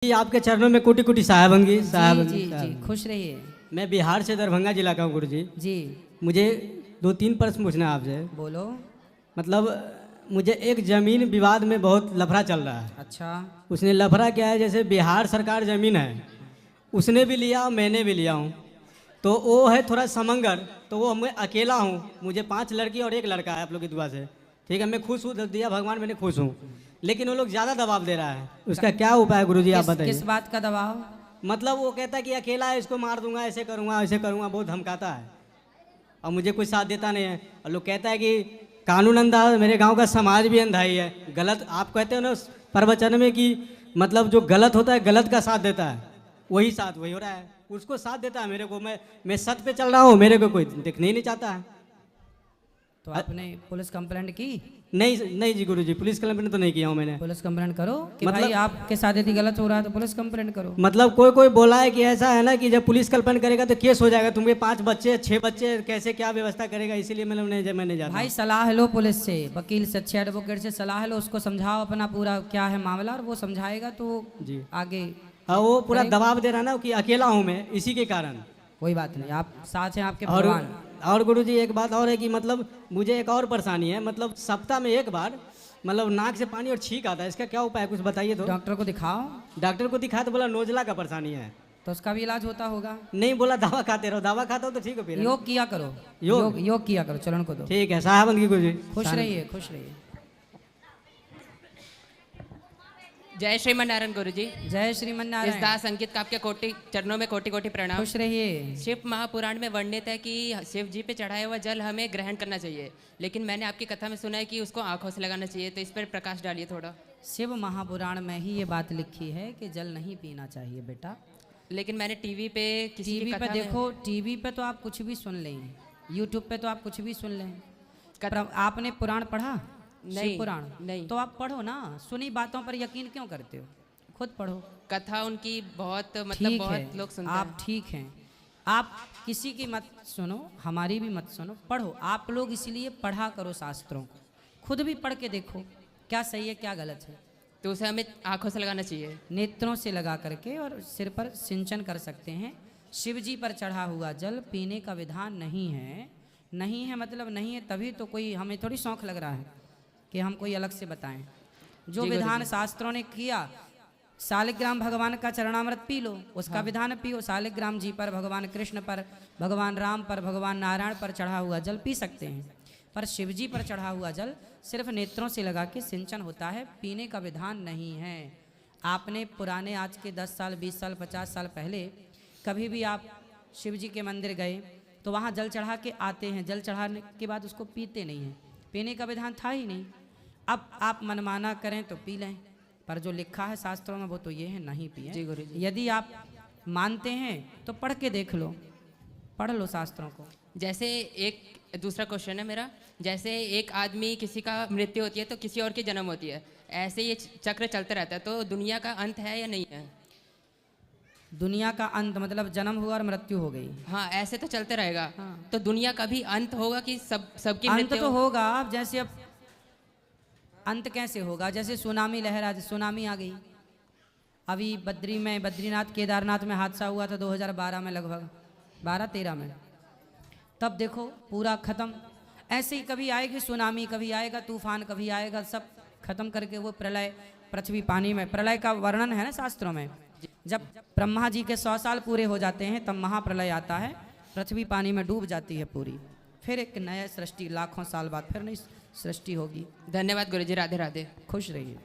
जी आपके चरणों में कोटि कोटि साहेबंगी जी जी खुश रहिए। मैं बिहार से दरभंगा जिला का हूँ गुरु जी। जी मुझे 2-3 प्रश्न पूछना है आपसे। बोलो। मतलब मुझे एक ज़मीन विवाद में बहुत लफड़ा चल रहा है। अच्छा। उसने लफड़ा क्या है, जैसे बिहार सरकार ज़मीन है, उसने भी लिया मैंने भी लिया हूँ, तो वो है थोड़ा समंगर, तो वो मैं अकेला हूँ। मुझे 5 लड़की और 1 लड़का है आप लोग की दुआ से। ठीक है, मैं खुश हूँ, दिया भगवान, मैंने खुश हूँ, लेकिन वो लोग ज़्यादा दबाव दे रहा है। उसका क्या उपाय है गुरु जी, आप बताइए। किस बात का दबाव? मतलब वो कहता है कि अकेला है, इसको मार दूंगा, ऐसे करूंगा ऐसे करूंगा, बहुत धमकाता है और मुझे कोई साथ देता नहीं है। और लोग कहता है कि कानून अंधा, मेरे गांव का समाज भी अंधा ही है। गलत आप कहते हो ना उस प्रवचन में कि मतलब जो गलत होता है गलत का साथ देता है, वही साथ वही हो रहा है। उसको साथ देता है मेरे को, मैं सत्य पे चल रहा हूँ, मेरे को कोई देखने ही नहीं चाहता है। तो आपने पुलिस कंप्लेंट की? नहीं जी गुरु जी, पुलिस कंप्लेंट तो नहीं किया हूँ मैंने। पुलिस कंप्लेंट करो कि मतलब भाई आपके साथ यदि गलत हो रहा है तो पुलिस कंप्लेंट करो। मतलब कोई कोई बोला है कि ऐसा है ना कि जब पुलिस कंप्लेंट करेगा तो केस हो जाएगा, तुम्हें 5 बच्चे 6 बच्चे, कैसे क्या व्यवस्था करेगा, इसीलिए मैंने जाता। भाई सलाह लो पुलिस से, वकील से, अच्छे एडवोकेट से सलाह लो, उसको समझाओ अपना पूरा क्या है मामला, और वो समझाएगा तो जी आगे। हाँ, वो पूरा दबाव दे रहा ना कि अकेला हूँ मैं, इसी के कारण। कोई बात नहीं, आप साथ हैं आपके भगवान। और गुरु जी एक बात और है कि मतलब मुझे एक और परेशानी है। मतलब सप्ताह में एक बार मतलब नाक से पानी और छींक आता है, इसका क्या उपाय है, कुछ बताइए तो। डॉक्टर को दिखाओ। डॉक्टर को दिखाया तो बोला नोजला का परेशानी है। तो उसका भी इलाज होता होगा। नहीं, बोला दवा खाते रहो, दवा खाता हो तो ठीक हो फिर। योग किया करो, योग योग किया करो, चलन को दो। ठीक है साहब गुरु जी। खुश रहिए खुश रहिए। जय श्रीमन्नारायण गुरु जी। जय इस श्रीमन्नारायण। दास अंकित का आपके कोटि चरणों में कोटि कोटि प्रणाम। खुश रहिए। शिव महापुराण में वर्णित है कि शिव जी पे चढ़ाया हुआ जल हमें ग्रहण करना चाहिए, लेकिन मैंने आपकी कथा में सुना है कि उसको आंखों से लगाना चाहिए, तो इस पर प्रकाश डालिए थोड़ा। शिव महापुराण में ही ये बात लिखी है कि जल नहीं पीना चाहिए बेटा। लेकिन मैंने टीवी पे किसी की टीवी पे कथा में- देखो, टीवी पे तो आप कुछ भी सुन लें, यूट्यूब पे तो आप कुछ भी सुन लें। आपने पुराण पढ़ा? नहीं, शिव पुराण नहीं। तो आप पढ़ो ना, सुनी बातों पर यकीन क्यों करते हो, खुद पढ़ो। कथा उनकी बहुत मतलब ठीक बहुत है, लोग सुनते आप हैं। ठीक हैं, आप किसी की मत सुनो, हमारी भी मत सुनो, पढ़ो। आप लोग इसलिए पढ़ा करो शास्त्रों को, खुद भी पढ़ के देखो क्या सही है क्या गलत है। तो उसे हमें आंखों से लगाना चाहिए। नेत्रों से लगा करके और सिर पर सिंचन कर सकते हैं। शिव जी पर चढ़ा हुआ जल पीने का विधान नहीं है। नहीं है मतलब नहीं है, तभी तो कोई हमें थोड़ी शौक लग रहा है कि हम कोई अलग से बताएं। जो विधान शास्त्रों ने किया, शालिग्राम भगवान का चरणामृत पी लो, उसका विधान पियो। शालिग्राम जी पर, भगवान कृष्ण पर, भगवान राम पर, भगवान नारायण पर चढ़ा हुआ जल पी सकते हैं, पर शिव जी पर चढ़ा हुआ जल सिर्फ नेत्रों से लगा के सिंचन होता है, पीने का विधान नहीं है। आपने पुराने, आज के 10 साल 20 साल 50 साल पहले कभी भी आप शिव जी के मंदिर गए तो वहाँ जल चढ़ा के आते हैं, जल चढ़ाने के बाद उसको पीते नहीं हैं, पीने का विधान था ही नहीं। अब आप मनमाना करें तो पी लें, पर जो लिखा है शास्त्रों में वो तो ये है नहीं पिए। जी गुरु जी। यदि आप मानते हैं तो पढ़ के देख लो, पढ़ लो शास्त्रों को। जैसे एक दूसरा क्वेश्चन है मेरा, जैसे एक आदमी किसी का मृत्यु होती है तो किसी और की जन्म होती है, ऐसे ये चक्र चलता रहता है, तो दुनिया का अंत है या नहीं है? दुनिया का अंत मतलब जन्म हुआ और मृत्यु हो गई। हाँ, ऐसे तो चलते रहेगा। हाँ। तो दुनिया का भी अंत होगा कि सबकी अंत मृत्यु तो होगा। अब जैसे अब अंत कैसे होगा, जैसे सुनामी लहर आज सुनामी आ गई। अभी बद्रीनाथ केदारनाथ में हादसा हुआ था 2012 में, लगभग 12-13 में, तब देखो पूरा खत्म। ऐसे ही कभी आएगी सुनामी, कभी आएगा तूफान, कभी आएगा, सब खत्म करके वो प्रलय, पृथ्वी पानी में। प्रलय का वर्णन है ना शास्त्रों में, जब ब्रह्मा जी के 100 साल पूरे हो जाते हैं तब महाप्रलय आता है, पृथ्वी पानी में डूब जाती है पूरी, फिर एक नया सृष्टि लाखों साल बाद फिर नई सृष्टि होगी। धन्यवाद गुरुजी, राधे राधे। खुश रहिए।